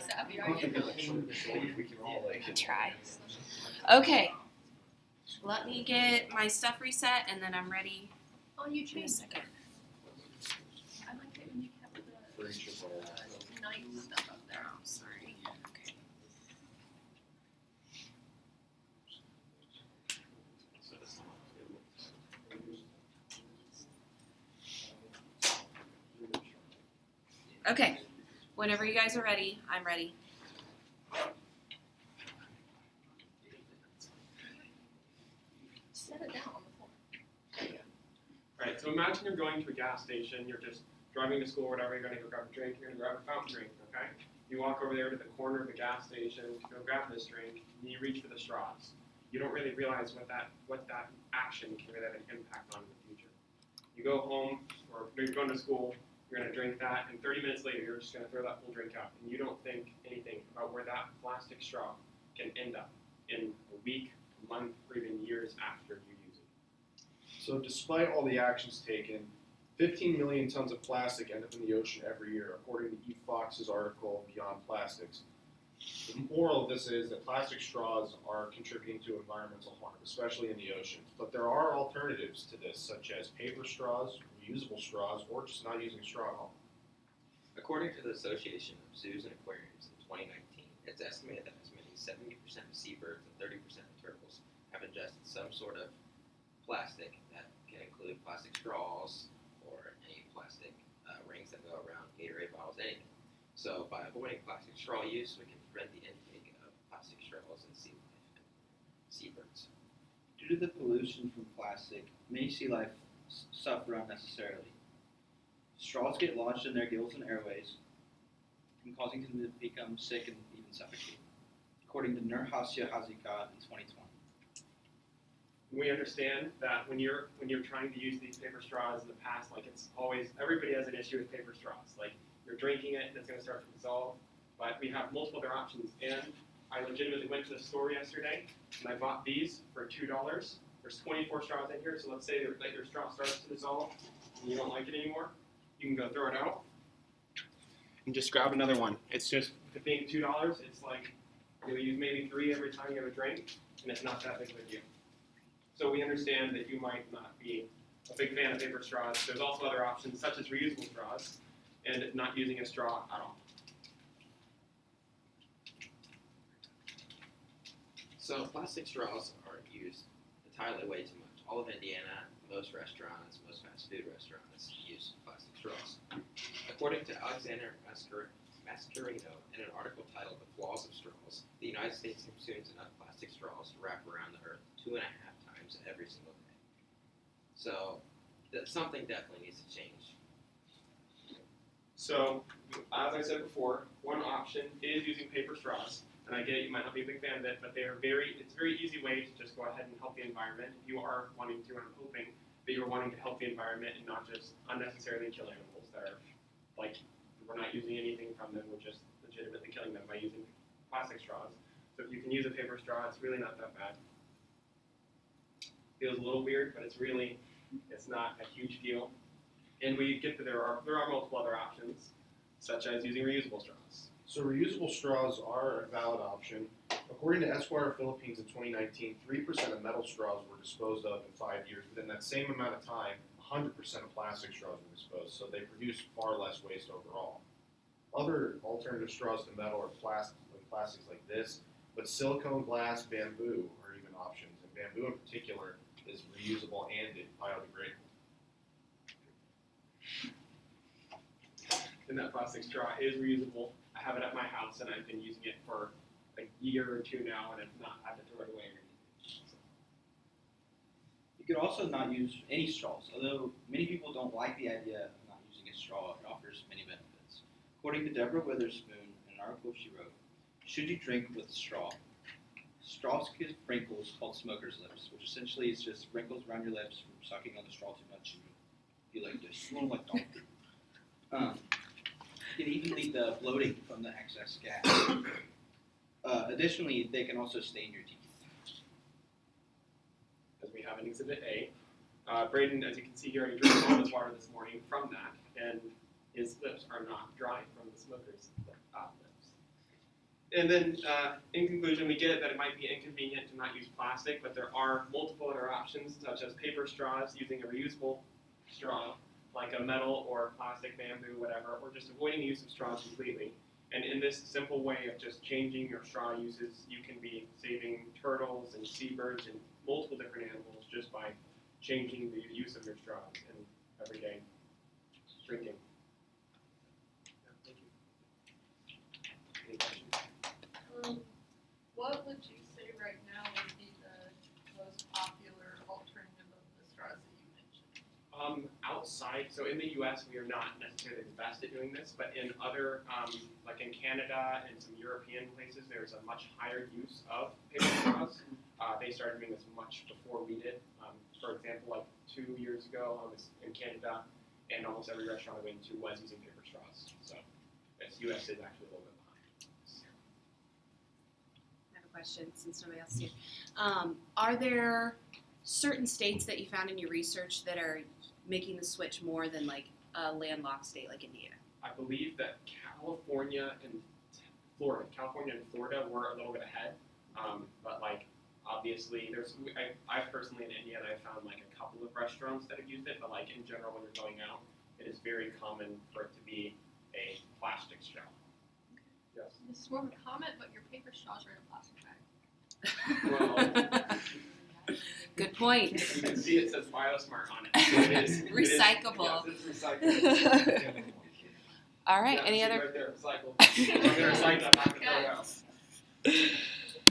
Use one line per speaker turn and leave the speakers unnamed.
savvy, are you?
We can all
Try. Okay. Let me get my stuff reset, and then I'm ready
Oh, you
in a
changed.
second.
I like it when you kept the night stuff up there.
Oh, sorry. Okay. Okay. Whenever you guys are ready, I'm ready.
Set it down on the floor.
Alright, so imagine you're going to a gas station, you're just driving to school or whatever, you're going to go grab a drink, you're going to grab a fountain drink, okay? You walk over there to the corner of the gas station to go grab this drink, and you reach for the straws. You don't really realize what that action can really have an impact on in the future. You go home, or you're going to school, you're going to drink that, and 30 minutes later you're just going to throw that whole drink out, and you don't think anything about where that plastic straw can end up in a week, a month, or even years after you use it.
So despite all the actions taken, 15 million tons of plastic end up in the ocean every year, according to E. Fox's article, Beyond Plastics. The moral of this is that plastic straws are contributing to environmental harm, especially in the oceans. But there are alternatives to this, such as paper straws, reusable straws, or just not using a straw at all.
According to the Association of Zoos and Aquariums in 2019, it's estimated that as many as 70% of seabirds and 30% of turtles have ingested some sort of plastic that can include plastic straws or any plastic rings that go around Gatorade bottles, anything. So by avoiding plastic straw use, we can prevent the intake of plastic straws in sea life and seabirds.
Due to the pollution from plastic, many sea life suffer unnecessarily. Straws get lodged in their gills and airways, and causing them to become sick and even suffocate, according to Nurhacia Hazika in 2020.
We understand that when you're trying to use these paper straws in the past, like it's always, everybody has an issue with paper straws. Like you're drinking it and it's going to start to dissolve, but we have multiple other options. And I legitimately went to the store yesterday and I bought these for $2. There's 24 straws in here, so let's say that your straw starts to dissolve and you don't like it anymore. You can go throw it out and just grab another one. It's just, with it being $2, it's like you'll use maybe 3 every time you have a drink, and it's not that big of a deal. So we understand that you might not be a big fan of paper straws. There's also other options, such as reusable straws, and not using a straw at all.
So plastic straws are used entirely way too much. All of Indiana, most restaurants, most fast food restaurants use plastic straws. According to Alexander Mascarino in an article titled The Flaws of Straws, the United States consumes enough plastic straws to wrap around the earth 2.5 times every single day. So something definitely needs to change.
So, as I said before, one option is using paper straws. And I get it, you might not be a big fan of it, but it's a very easy way to just go ahead and help the environment. If you are wanting to, and I'm hoping that you're wanting to help the environment and not just unnecessarily kill animals that are, like, we're not using anything from them, we're just legitimately killing them by using plastic straws. So if you can use a paper straw, it's really not that bad. Feels a little weird, but it's not a huge deal. And we get that there are multiple other options, such as using reusable straws.
So reusable straws are a valid option. According to Esquire Philippines in 2019, 3% of metal straws were disposed of in 5 years. Within that same amount of time, 100% of plastic straws were disposed, so they produce far less waste overall. Other alternative straws to metal are plastics like this, but silicone, glass, bamboo are even options. And bamboo in particular is reusable and biodegradable.
And that plastic straw is reusable. I have it at my house, and I've been using it for a year or two now, and I've not had to throw it away or anything. So.
You could also not use any straws, although many people don't like the idea of not using a straw. It offers many benefits. According to Deborah Witherspoon, in an article she wrote, should you drink with a straw? Straws give wrinkles called smoker's lips, which essentially is just wrinkles around your lips from sucking on the straw too much. You like this, you like donkey. It can even lead to bloating from the excess gas. Additionally, they can also stain your teeth.
As we have in Exhibit A, Brayden, as you can see here, he drank all this water this morning from that, and his lips are not dry from the smoker's lips. And then, in conclusion, we get it that it might be inconvenient to not use plastic, but there are multiple other options, such as paper straws using a reusable straw, like a metal or plastic, bamboo, whatever, or just avoiding the use of straws completely. And in this simple way of just changing your straw uses, you can be saving turtles and seabirds and multiple different animals just by changing the use of your straws in everyday drinking. Yeah, thank you. Any questions?
What would you say right now would be the most popular alternative of the straws that you mentioned?
Outside, so in the U.S. we are not necessarily the best at doing this, but in other, like in Canada and some European places, there's a much higher use of paper straws. They started doing this much before we did. For example, like 2 years ago, I was in Canada, and almost every restaurant I went to was using paper straws. So, yes, U.S. is actually a little bit behind.
I have a question since nobody else is here. Are there certain states that you found in your research that are making the switch more than like a landlocked state like Indiana?
I believe that California and Florida were a little bit ahead, but like obviously I've personally in Indiana I found like a couple of restaurants that have used it, but like in general when you're going out, it is very common for it to be a plastic straw. Yes.
This is more of a comment, but your paper straws are in a plastic bag.
Well,
Good point.
you can see it says BioSmart on it. So it is
Recyclable.
Yes, it's recyclable.
All right.
Yeah,
Any
see
other?
right there, recycled. I'm gonna recycle. I'm not gonna throw it out.